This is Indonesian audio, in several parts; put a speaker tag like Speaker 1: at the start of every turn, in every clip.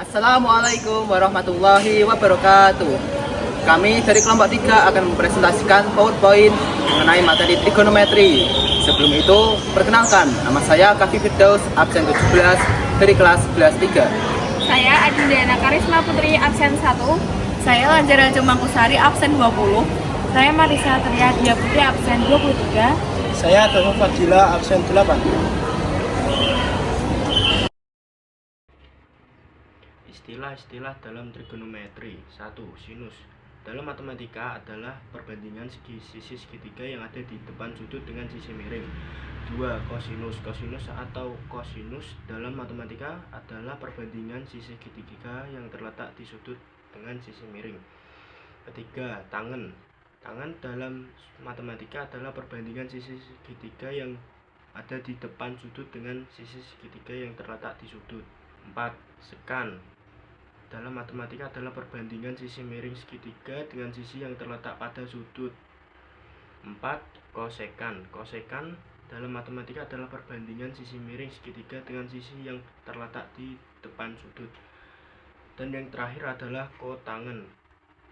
Speaker 1: Assalamualaikum warahmatullahi wabarakatuh. Kami dari kelompok 3 akan mempresentasikan PowerPoint mengenai materi trigonometri. Sebelum itu, perkenalkan, nama saya Kafi Firdaus, absen 17 dari kelas 11 3.
Speaker 2: Saya Adindiana Karisma Putri, absen 1.
Speaker 3: Saya Lanjara Mangkusari, absen 20.
Speaker 2: Saya Marisa Triadia Putri, absen 23.
Speaker 4: Saya Danu Fadila, absen 8.
Speaker 5: Istilah-istilah dalam trigonometri. 1. Sinus. Dalam matematika adalah perbandingan sisi segitiga yang ada di depan sudut dengan sisi miring. 2. Kosinus. Kosinus atau kosinus dalam matematika adalah perbandingan sisi segitiga yang terletak di sudut dengan sisi miring. 3. Tangen. Tangen dalam matematika adalah perbandingan sisi segitiga yang ada di depan sudut dengan sisi segitiga yang terletak di sudut. 4. Sekan. Dalam matematika adalah perbandingan sisi miring segitiga dengan sisi yang terletak pada sudut. 4. Kosekan. Kosekan dalam matematika adalah perbandingan sisi miring segitiga dengan sisi yang terletak di depan sudut. Dan yang terakhir adalah kotangen.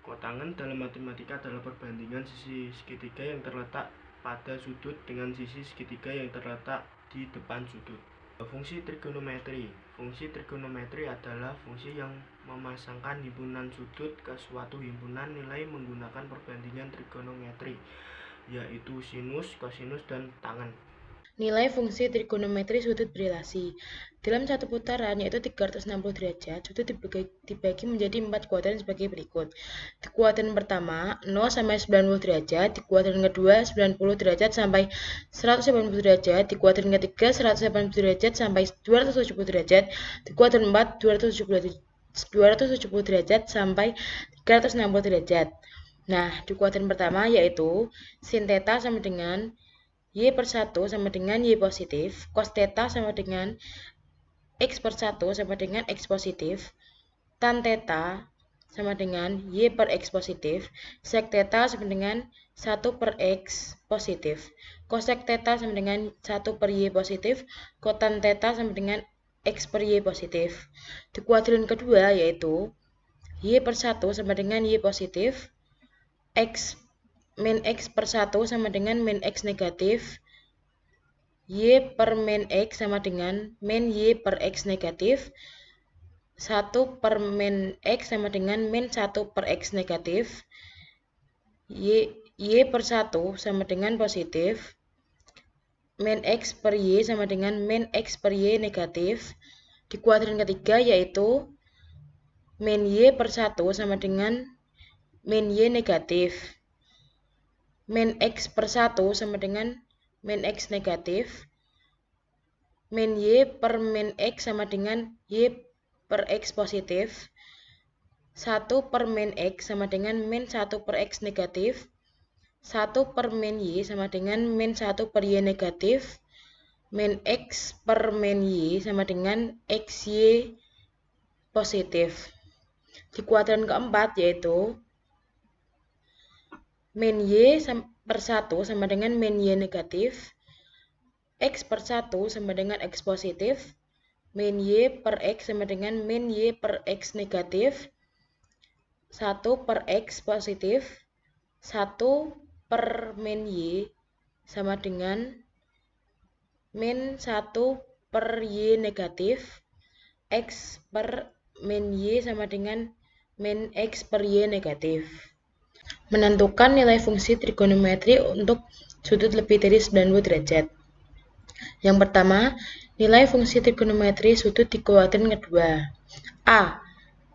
Speaker 5: Kotangen dalam matematika adalah perbandingan sisi segitiga yang terletak pada sudut dengan sisi segitiga yang terletak di depan sudut. Fungsi trigonometri. Fungsi trigonometri adalah fungsi yang memasangkan himpunan sudut ke suatu himpunan nilai menggunakan perbandingan trigonometri, yaitu sinus, kosinus, dan tangen.
Speaker 6: Nilai fungsi trigonometri sudut berelasi. Dalam satu putaran yaitu 360 derajat, sudut dibagi menjadi 4 kuadran sebagai berikut. Di kuadran pertama 0 sampai 90 derajat, di kuadran kedua 90 derajat sampai 180 derajat, di kuadran ketiga 180 derajat sampai 270 derajat, di kuadran 4 270 derajat sampai 360 derajat. Nah, di kuadran pertama yaitu sin theta sama dengan Y per 1 sama dengan Y positif, cos theta sama dengan X per 1 sama dengan X positif, tan theta sama dengan Y per X positif, sec theta sama dengan 1 per X positif, cosec theta sama dengan 1 per Y positif, cotan theta sama dengan X per Y positif. Di kuadran kedua yaitu Y per 1 sama dengan Y positif, min X per 1 sama dengan min X negatif, Y per min X sama dengan min Y per X negatif, 1 per min X sama dengan min 1 per X negatif, Y per 1 sama dengan positif, min X per Y sama dengan min X per Y negatif. Di kuadran ketiga yaitu min Y per 1 sama dengan min Y negatif, min X per 1 sama dengan min X negatif, min Y per min X sama dengan Y per X positif, 1 per min X sama dengan min 1 per X negatif, 1 per min Y sama dengan min 1 per Y negatif, min X per min Y sama dengan XY positif. Di kuadran keempat yaitu min Y per 1 sama dengan min Y negatif, X per 1 sama dengan X positif, min Y per X sama dengan min Y per X negatif, 1 per X positif, 1 per min Y sama dengan min 1 per Y negatif, X per min Y sama dengan min X per Y negatif. Menentukan nilai fungsi trigonometri untuk sudut lebih dari 90 derajat. Yang pertama, nilai fungsi trigonometri sudut di kuadran kedua. A.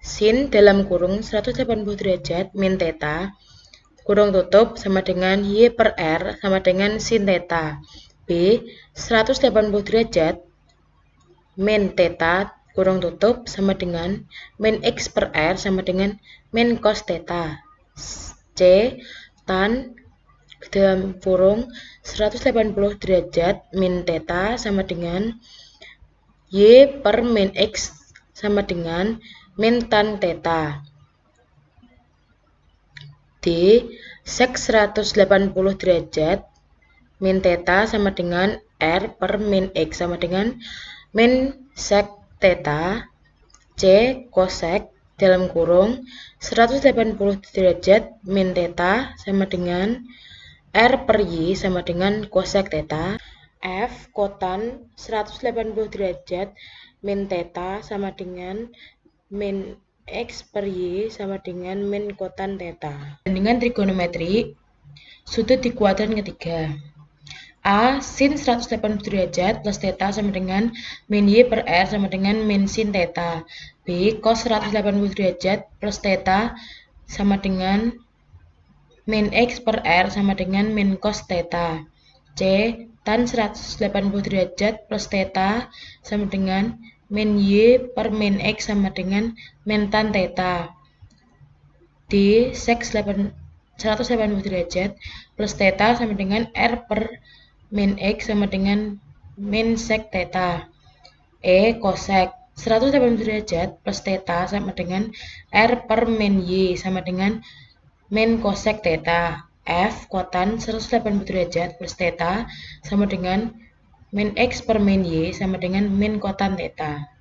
Speaker 6: Sin dalam kurung 180 derajat min theta kurung tutup sama dengan Y per R sama dengan sin theta. B. 180 derajat min theta kurung tutup sama dengan min X per R sama dengan min cos theta. C. Tan dalam kurung 180 derajat min theta sama dengan Y per min X sama dengan min tan theta. D. Sec 180 derajat min theta sama dengan R per min X sama dengan min sec theta. C. Kosek dalam kurung 180 derajat min theta sama dengan R per Y sama dengan kosek theta. F. Kotan 180 derajat min theta sama dengan min X per Y sama dengan min kotan theta. Dengan trigonometri, sudut di kuadran ketiga. A. Sin 180 derajat plus theta sama dengan min Y per R sama dengan min sin theta. B. Cos 180 derajat plus theta sama dengan min X per R sama dengan min cos theta. C. Tan 180 derajat plus theta sama dengan min Y per min X sama dengan min tan theta. D. Sec 180 derajat plus theta sama dengan R per min X sama dengan min sec theta. E. Cosec 180 derajat plus theta sama dengan R per min Y sama dengan min cosec theta. F. Kotan 180 derajat plus theta sama dengan min X per min Y sama dengan min kotan theta.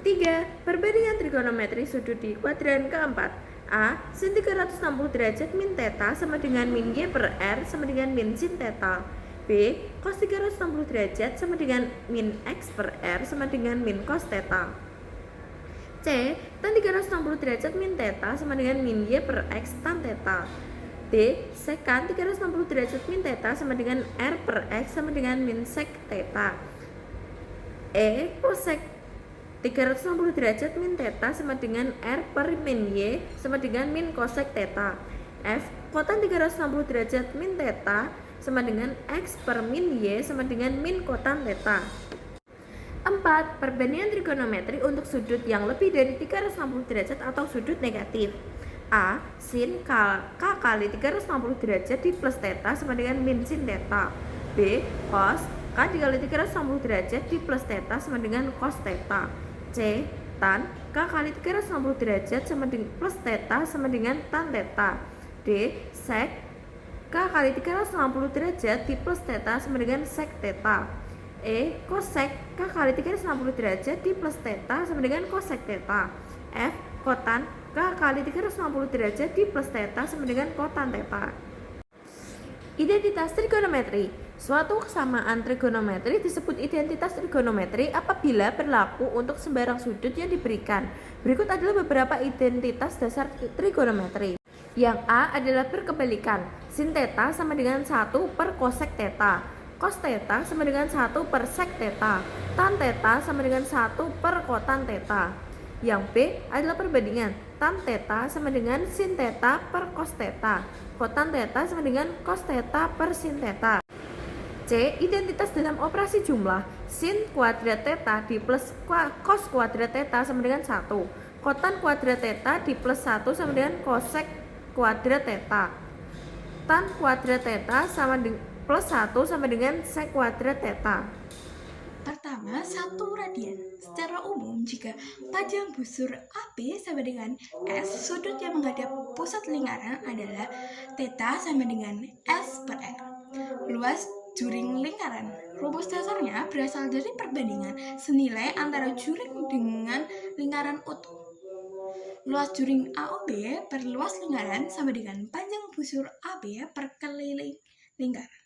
Speaker 3: 3. Perbandingan trigonometri sudut di kuadran keempat. A. Sin 360 derajat min theta sama dengan min Y per R sama dengan min sin theta. B. Cos 360 derajat sama dengan min X per R sama dengan min cos theta. C. Tan 360 derajat min theta sama dengan min Y per X tan theta. D. Sekan 360 derajat min theta sama dengan R per X sama dengan min sec theta. E. Cosec 360 derajat min theta sama dengan R per min Y sama dengan min cosec theta. F. Kotan 360 derajat min theta sama dengan X per min Y sama dengan min kotan theta. 4. Perbandingan trigonometri untuk sudut yang lebih dari 360 derajat atau sudut negatif. A. Sin K kali 360 derajat di plus theta sama dengan min sin theta. B. Cos K dikali 360 derajat di plus theta sama dengan cos theta. C. Tan K kali 360 derajat sama dengan plus theta sama dengan tan theta. D. Sec K kali 360 derajat di plus theta sama dengan sec theta. E. Cosec K kali 360 derajat di plus theta sama dengan cosec theta. F. Kotan K kali 360 derajat di plus theta sama dengan kotan theta. Identitas trigonometri. Suatu kesamaan trigonometri disebut identitas trigonometri apabila berlaku untuk sembarang sudut yang diberikan. Berikut adalah beberapa identitas dasar trigonometri. Yang A adalah berkebalikan. Sin theta sama dengan 1 per cosec theta. Cos theta sama dengan 1 per sec theta. Tan theta sama dengan 1 per kotan theta. Yang B adalah perbandingan. Tan theta sama dengan sin theta per cos theta. Kotan theta sama dengan cos theta per sin theta. C. Identitas dalam operasi jumlah. Sin kuadrat theta di plus cos kuadrat theta sama dengan 1. Kotan kuadrat theta di plus 1 sama dengan cosec kuadrat theta. Tan kuadrat theta sama dengan plus 1 sama dengan sec kuadrat theta.
Speaker 7: Pertama, 1 radian. Secara umum, jika panjang busur AB sama dengan S, sudut yang menghadap pusat lingkaran adalah theta sama dengan S per R. Luas juring lingkaran. Rumus dasarnya berasal dari perbandingan senilai antara juring dengan lingkaran utuh. Luas juring AOB per luas lingkaran sama dengan panjang busur AB per keliling lingkaran.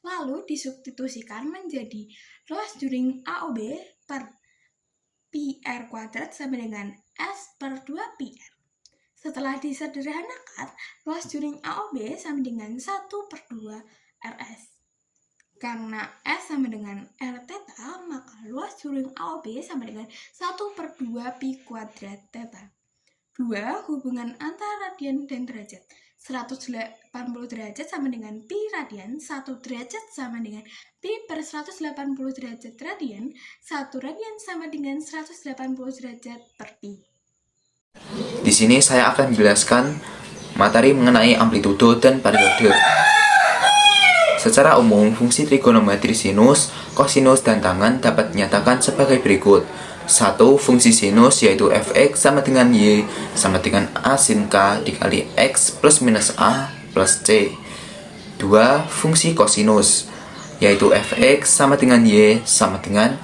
Speaker 7: Lalu disubstitusikan menjadi luas juring AOB per PR kuadrat sama dengan S per 2PR. Setelah disederhanakan, luas juring AOB sama dengan 1 per 2 RS. Karena S sama dengan R theta, maka luas juring AOB sama dengan 1 per 2 pi kuadrat theta. 2. Hubungan antara radian dan derajat. 180 derajat sama dengan pi radian, 1 derajat sama dengan pi per 180 derajat radian, 1 radian sama dengan 180 derajat per pi.
Speaker 8: Di sini saya akan menjelaskan materi mengenai amplitudo dan periode. Secara umum, fungsi trigonometri sinus, kosinus, dan tangen dapat dinyatakan sebagai berikut. 1. Fungsi sinus yaitu fx sama dengan y sama dengan a sin k dikali x plus minus a plus c. 2. Fungsi kosinus yaitu fx sama dengan y sama dengan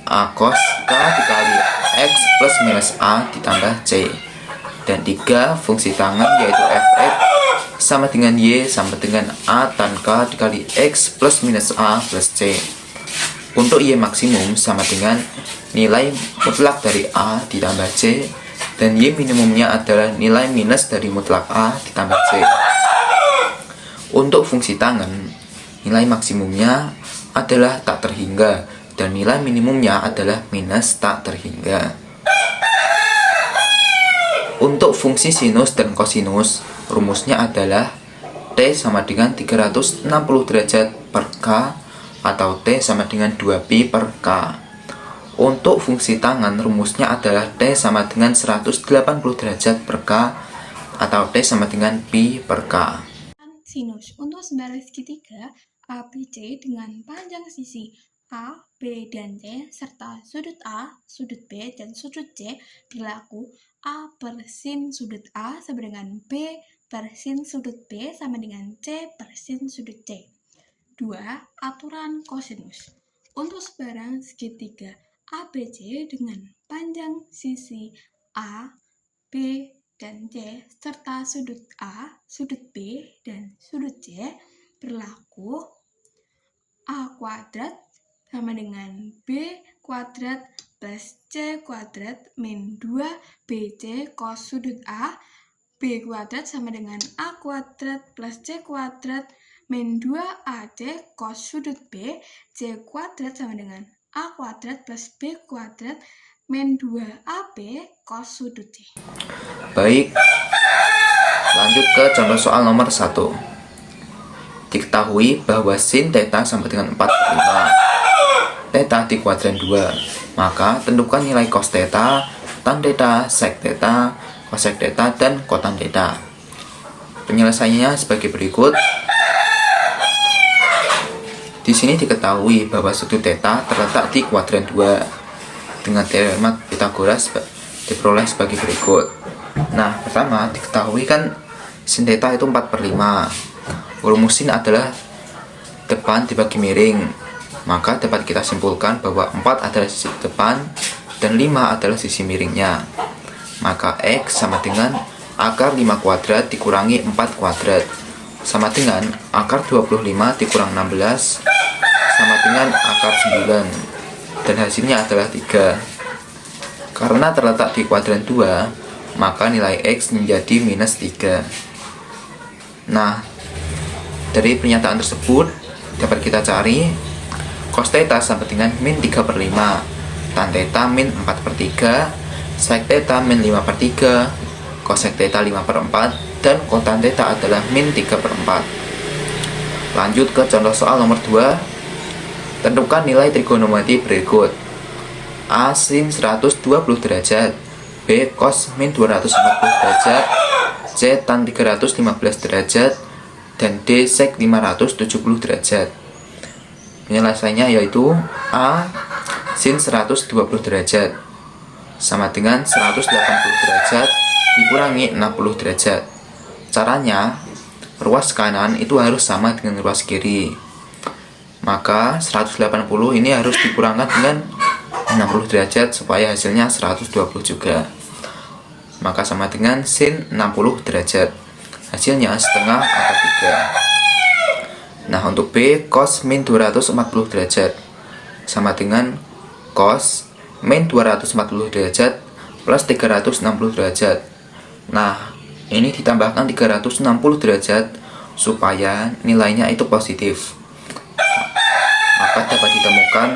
Speaker 8: A cos K dikali X plus minus A ditambah C. Dan 3, fungsi tangan yaitu fx sama dengan Y sama dengan A tan K dikali X plus minus A plus C. Untuk Y maksimum sama dengan nilai mutlak dari A ditambah C, dan Y minimumnya adalah nilai minus dari mutlak A ditambah C. Untuk fungsi tangan, nilai maksimumnya adalah tak terhingga, dan nilai minimumnya adalah minus tak terhingga. Untuk fungsi sinus dan kosinus, rumusnya adalah T sama dengan 360 derajat per K atau T sama dengan 2pi per K. Untuk fungsi tangan, rumusnya adalah T sama dengan 180 derajat per K atau T sama dengan pi per K.
Speaker 7: Sinus untuk sebaran segitiga ABC dengan panjang sisi A, B, dan C serta sudut A, sudut B, dan sudut C berlaku A per sin sudut A sama dengan B per sin sudut B sama dengan C per sin sudut C. 2. Aturan kosinus. Untuk sebarang segitiga ABC dengan panjang sisi A, B, dan C serta sudut A, sudut B, dan sudut C berlaku A kuadrat sama dengan B kuadrat plus C kuadrat min 2BC cos sudut A, B kuadrat sama dengan A kuadrat plus C kuadrat min 2AC cos sudut B, C kuadrat sama dengan A kuadrat plus B kuadrat min 2AB cos sudut C.
Speaker 8: Baik, lanjut ke contoh soal nomor 1. Diketahui bahwa sin theta sama dengan 4/5. Theta di kuadran 2, maka tentukan nilai cos theta, tan theta, sec theta, cosec theta, dan kotan theta. Penyelesaiannya sebagai berikut. Di sini diketahui bahwa sudut theta terletak di kuadran 2. Dengan teorema Pythagoras diperoleh sebagai berikut. Nah, pertama diketahui kan sin theta itu 4/5. Rumus sin adalah depan dibagi miring. Maka dapat kita simpulkan bahwa 4 adalah sisi depan dan 5 adalah sisi miringnya. Maka X sama dengan akar 5 kuadrat dikurangi 4 kuadrat sama dengan akar 25 dikurang 16 sama dengan akar 9. Dan hasilnya adalah 3. Karena terletak di kuadran 2, maka nilai X menjadi minus 3. Nah, dari pernyataan tersebut dapat kita cari cos theta sama dengan min 3/5, tan theta min 4/3, sec theta min 5/3, cosec theta 5/4, dan kotan theta adalah min 3/4. Lanjut ke contoh soal nomor 2. Tentukan nilai trigonometri berikut. A sin 120 derajat, B cos min 240 derajat, C tan 315 derajat, dan D sec 570 derajat. Penyelesaiannya yaitu A sin 120 derajat sama dengan 180 derajat dikurangi 60 derajat. Caranya, ruas kanan itu harus sama dengan ruas kiri. Maka 180 ini harus dikurangkan dengan 60 derajat supaya hasilnya 120 juga. Maka sama dengan sin 60 derajat. Hasilnya setengah atau 3. Nah, untuk B, cos min 240 derajat sama dengan cos min 240 derajat plus 360 derajat. Nah, ini ditambahkan 360 derajat supaya nilainya itu positif. Maka dapat ditemukan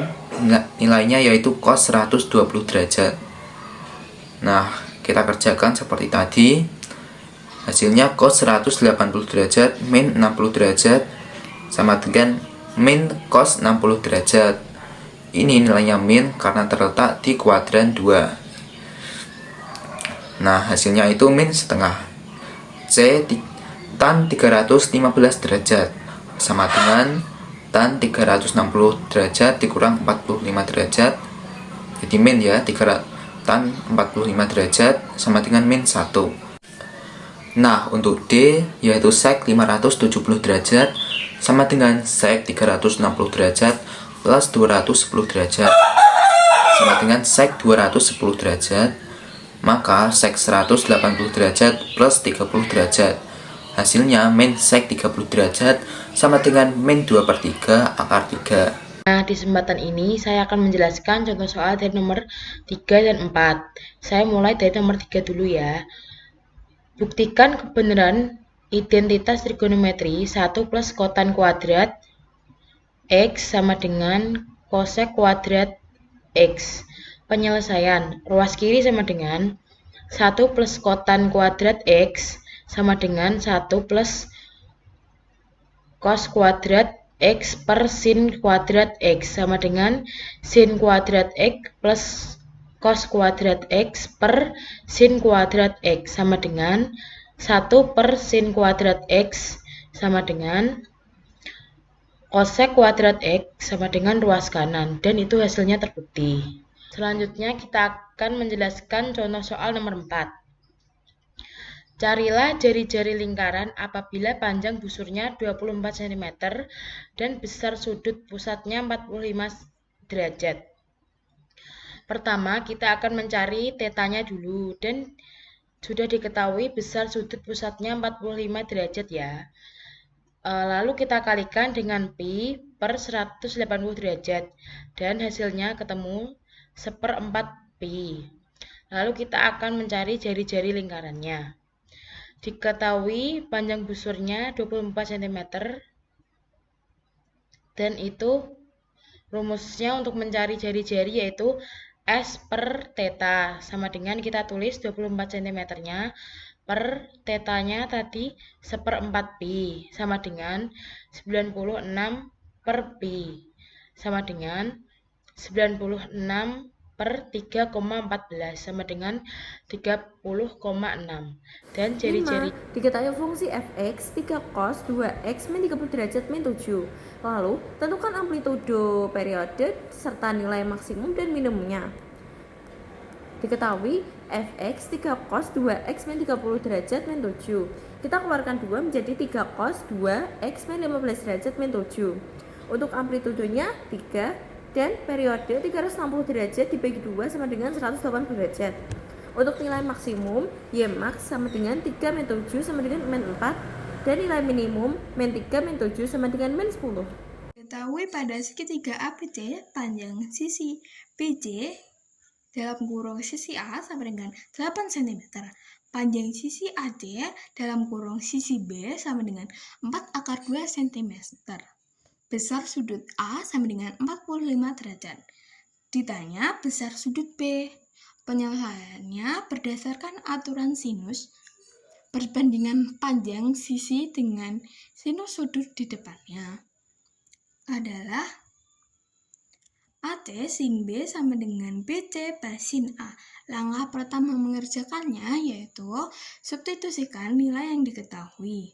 Speaker 8: nilainya yaitu cos 120 derajat. Nah, kita kerjakan seperti tadi. Hasilnya cos 180 derajat min 60 derajat sama dengan min cos 60 derajat. Ini nilainya min karena terletak di kuadran 2. Nah, hasilnya itu min setengah. C tan 315 derajat sama dengan tan 360 derajat dikurang 45 derajat. Jadi min ya, tan 45 derajat sama dengan min 1. Nah, untuk D yaitu sec 570 derajat sama dengan sec 360 derajat plus 210 derajat. sama dengan sek 210 derajat, maka sek 180 derajat plus 30 derajat. Hasilnya min sek 30 derajat sama dengan min 2/3 akar 3.
Speaker 6: Nah, di kesempatan ini saya akan menjelaskan contoh soal dari nomor 3 dan 4. Saya mulai dari nomor 3 dulu ya. Buktikan kebenaran identitas trigonometri 1 plus kotan kuadrat X sama dengan kosek kuadrat X. Penyelesaian, ruas kiri sama dengan 1 plus kotan kuadrat X sama dengan 1 plus cos kuadrat X per sin kuadrat X sama dengan sin kuadrat X plus cos kuadrat X per sin kuadrat X sama dengan 1 per sin kuadrat X sama dengan cosek kuadrat X sama dengan ruas kanan, dan itu hasilnya terbukti. Selanjutnya kita akan menjelaskan contoh soal nomor 4. Carilah jari-jari lingkaran apabila panjang busurnya 24 cm dan besar sudut pusatnya 45 derajat. Pertama, kita akan mencari tetanya dulu, dan sudah diketahui besar sudut pusatnya 45 derajat ya. Lalu kita kalikan dengan pi per 180 derajat dan hasilnya ketemu 1/4 pi. Lalu kita akan mencari jari-jari lingkarannya. Diketahui panjang busurnya 24 cm dan itu rumusnya untuk mencari jari-jari yaitu S per theta sama dengan kita tulis 24 cm nya per tetanya tadi 1/4 pi sama dengan 96 per pi sama dengan 96 per 3,14 sama dengan 30,6. Dan jari-jari
Speaker 3: 5. Diketahui fungsi fx 3 cos 2x min 30 derajat min 7. Lalu, tentukan amplitudo periode serta nilai maksimum dan minimumnya. Diketahui fx 3 cos 2x min 30 derajat min 7. Kita keluarkan 2 menjadi 3 cos 2x min 15 derajat min 7. Untuk amplitudonya 3 dan periode 360 derajat dibagi 2 sama dengan 180 derajat. Untuk nilai maksimum, Y max sama dengan 3 min 7 sama dengan min 4, dan nilai minimum min 3 min 7 sama dengan min 10.
Speaker 7: Ketahui pada segitiga ABC panjang sisi BC dalam kurung sisi A sama dengan 8 cm. Panjang sisi AD dalam kurung sisi B sama dengan 4 akar 2 cm. Besar sudut A sama dengan 45 derajat. Ditanya besar sudut B. Penyelesaiannya berdasarkan aturan sinus. Perbandingan panjang sisi dengan sinus sudut di depannya adalah AT sin B sama dengan BC per sin A. Langkah pertama mengerjakannya yaitu substitusikan nilai yang diketahui.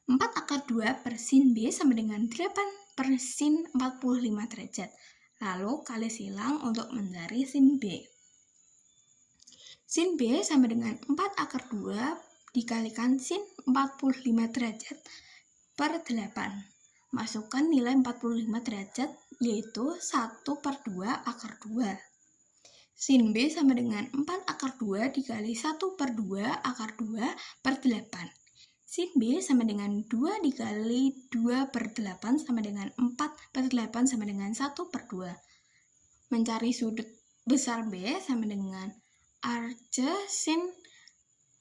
Speaker 7: 4 akar 2 per sin B sama dengan 8 per sin 45 derajat. Lalu kali silang untuk mencari sin B. Sin B sama dengan 4 akar 2 dikalikan sin 45 derajat per 8. Masukkan nilai 45 derajat yaitu 1/2 akar 2. Sin B sama dengan 4 akar 2 dikali 1/2 akar 2 per 8. Sin B sama dengan 2 dikali 2/8 sama dengan 4/8 sama dengan 1/2. Mencari sudut besar B sama dengan arce sin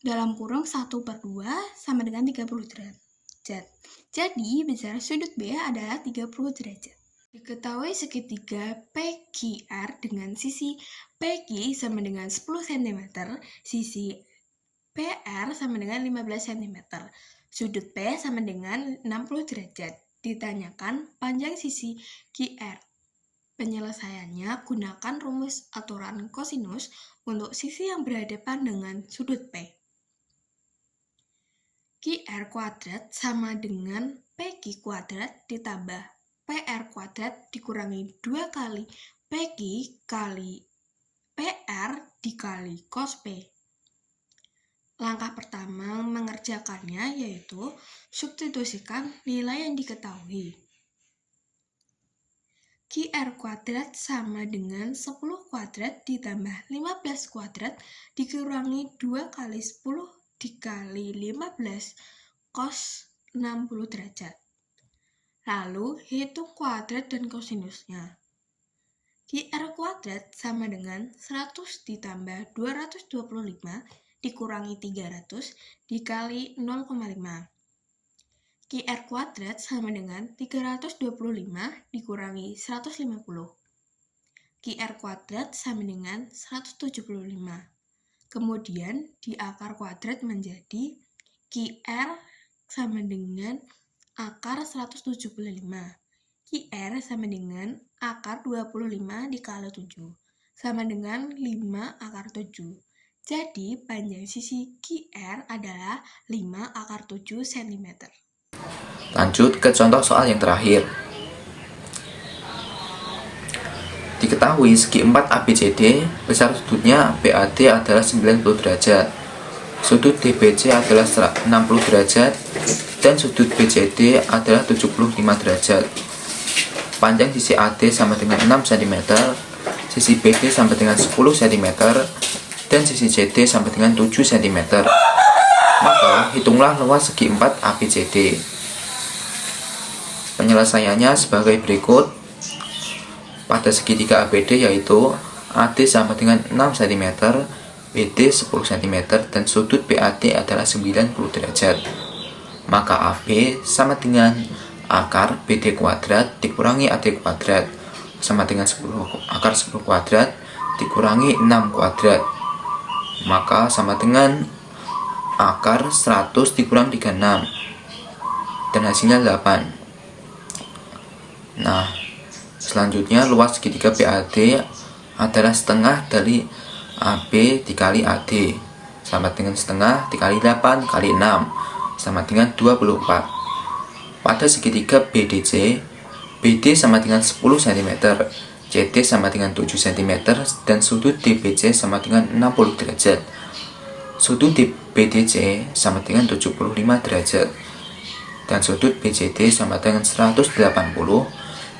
Speaker 7: dalam kurung 1/2 sama dengan 30 derajat. Jadi besar sudut B adalah 30 derajat. Diketahui segitiga PQR dengan sisi PQ sama dengan 10 cm, sisi PR sama dengan 15 cm. Sudut P sama dengan 60 derajat. Ditanyakan panjang sisi QR. Penyelesaiannya gunakan rumus aturan kosinus untuk sisi yang berhadapan dengan sudut P. QR kuadrat sama dengan PQ kuadrat ditambah PR kuadrat dikurangi 2 kali PQ kali PR dikali cos P. Langkah pertama mengerjakannya yaitu substitusikan nilai yang diketahui. QR kuadrat sama dengan 10 kuadrat ditambah 15 kuadrat dikurangi 2 kali 10 dikali 15 cos 60 derajat. Lalu hitung kuadrat dan kosinusnya. QR kuadrat sama dengan 100 ditambah 225 dikurangi 300 dikali 0,5. QR kuadrat sama dengan 325 dikurangi 150. QR kuadrat sama dengan 175. Kemudian di akar kuadrat menjadi QR sama dengan akar 175. QR sama dengan akar 25 dikali 7 sama dengan 5 akar 7. Jadi panjang sisi QR adalah 5 akar 7 cm.
Speaker 8: Lanjut ke contoh soal yang terakhir. Diketahui segi 4 ABCD, besar sudutnya BAD adalah 90 derajat, sudut DBC adalah 60 derajat, dan sudut BCD adalah 75 derajat. Panjang sisi AD sama dengan 6 cm, sisi BD sama dengan 10 cm, dan sisi CD sama dengan 7 cm. Maka hitunglah luas segi 4 ABCD. Penyelesaiannya sebagai berikut. Pada segitiga ABD yaitu AD sama dengan 6 cm, BD 10 cm, dan sudut BAD adalah 90 derajat. Maka AB sama dengan akar BD kuadrat dikurangi AD kuadrat sama dengan 10 akar 10 kuadrat dikurangi 6 kuadrat. Maka sama dengan akar 100 dikurang 36 dan hasilnya 8. Nah, selanjutnya luas segitiga BAD adalah setengah dari AB dikali AD sama dengan setengah dikali 8 kali 6 sama dengan 24. Pada segitiga BDC, BD sama dengan 10 cm, CD sama dengan 7 cm, dan sudut DBC sama dengan 60 derajat. Sudut BDC sama dengan 75 derajat, dan sudut BCD sama dengan 180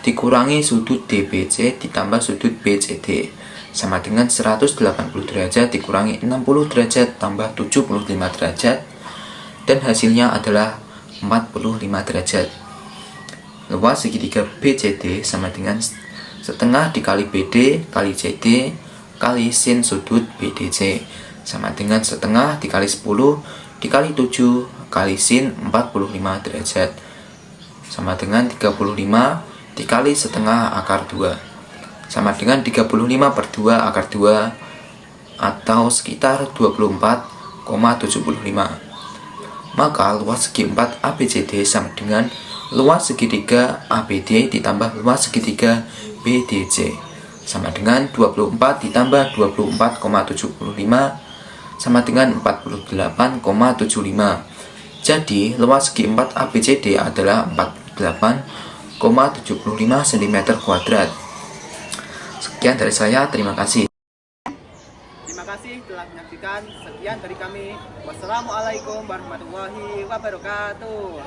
Speaker 8: dikurangi sudut DBC ditambah sudut BCD sama dengan 180 derajat dikurangi 60 derajat tambah 75 derajat, dan hasilnya adalah 45 derajat. Luas segitiga BCD sama dengan setengah dikali BD kali CD kali sin sudut BDC sama dengan setengah dikali 10 dikali 7 kali sin 45 derajat sama dengan 35 dikali setengah akar 2 sama dengan 35 per 2 akar 2 atau sekitar 24,75. Maka luas segi 4 ABCD sama dengan luas segitiga ABD ditambah luas segitiga BDC sama dengan 24 ditambah 24,75 sama dengan 48,75. Jadi luas segi 4 ABCD adalah 48,75 cm². Sekian dari saya, terima kasih.
Speaker 1: Terima kasih telah menyaksikan. Sekian dari kami. Wassalamualaikum warahmatullahi wabarakatuh.